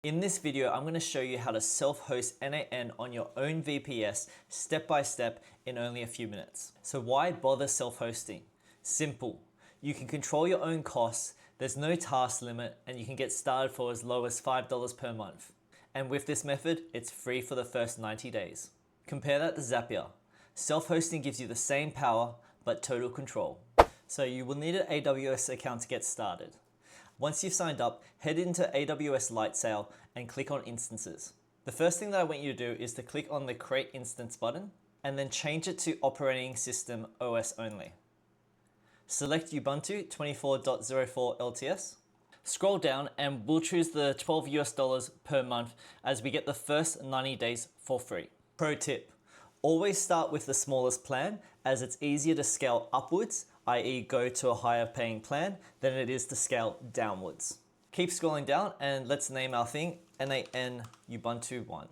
In this video, I'm going to show you how to self-host n8n on your own VPS step by step in only a few minutes. So why bother self-hosting? Simple. You can control your own costs, there's no task limit, and you can get started for as low as $5 per month. And with this method, it's free for the first 90 days. Compare that to Zapier. Self-hosting gives you the same power, but total control. So you will need an AWS account to get started. Once you've signed up, head into AWS Lightsail and click on Instances. The first thing that I want you to do is to click on the Create Instance button and then change it to Operating System OS only. Select Ubuntu 24.04 LTS. Scroll down and we'll choose the $12 per month as we get the first 90 days for free. Pro tip, always start with the smallest plan as it's easier to scale upwards, i.e. go to a higher paying plan, than it is to scale downwards. Keep scrolling down and let's name our thing n8n Ubuntu 1.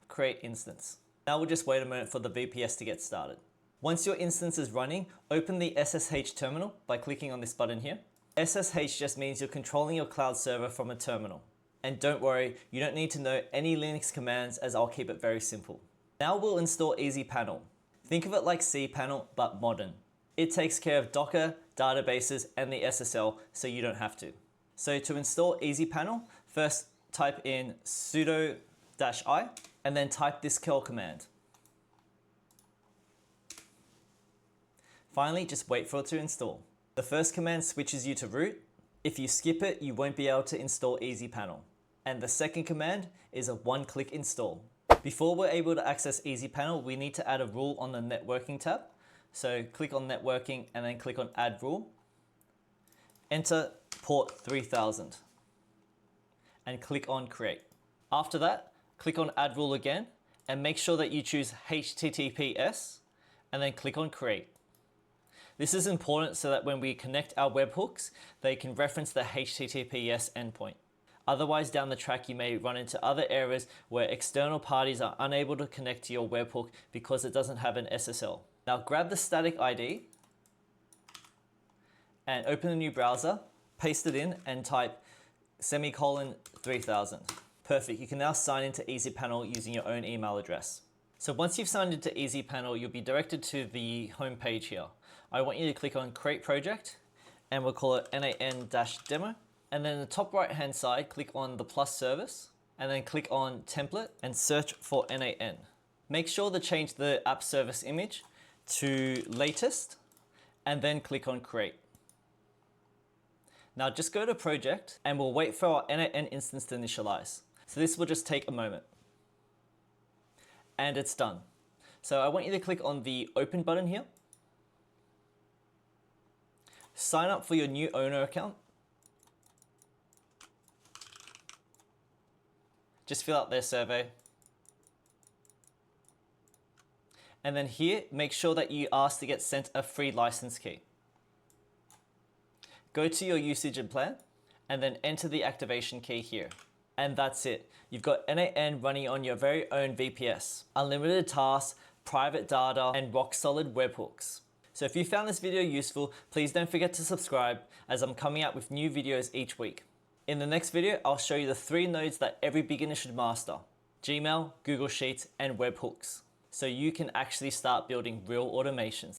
Create instance. Now we'll just wait a moment for the VPS to get started. Once your instance is running, open the SSH terminal by clicking on this button here. SSH just means you're controlling your cloud server from a terminal. And don't worry, you don't need to know any Linux commands as I'll keep it very simple. Now we'll install EasyPanel. Think of it like cPanel, but modern. It takes care of Docker, databases, and the SSL, so you don't have to. So to install EasyPanel, first type in sudo-i, and then type this curl command. Finally, just wait for it to install. The first command switches you to root. If you skip it, you won't be able to install EasyPanel. And the second command is a one-click install. Before we're able to access EasyPanel, we need to add a rule on the networking tab. So click on networking and then click on add rule. Enter port 3000 and click on create. After that, click on add rule again and make sure that you choose HTTPS and then click on create. This is important so that when we connect our webhooks, they can reference the HTTPS endpoint. Otherwise, down the track, you may run into other errors where external parties are unable to connect to your webhook because it doesn't have an SSL. Now grab the static ID and open a new browser, paste it in and type ;3000. Perfect, you can now sign into EasyPanel using your own email address. So once you've signed into EasyPanel, you'll be directed to the home page here. I want you to click on Create Project and we'll call it n8n-demo. And then in the top right hand side, click on the plus service and then click on template and search for n8n. Make sure to change the app service image to latest and then click on create. Now just go to project and we'll wait for our n8n instance to initialize. So this will just take a moment. And it's done. So I want you to click on the open button here. Sign up for your new owner account. Just fill out their survey. And then here, make sure that you ask to get sent a free license key. Go to your usage and plan, and then enter the activation key here. And that's it. You've got n8n running on your very own VPS. Unlimited tasks, private data, and rock-solid webhooks. So if you found this video useful, please don't forget to subscribe as I'm coming out with new videos each week. In the next video, I'll show you the 3 nodes that every beginner should master: Gmail, Google Sheets, and webhooks. So you can actually start building real automations.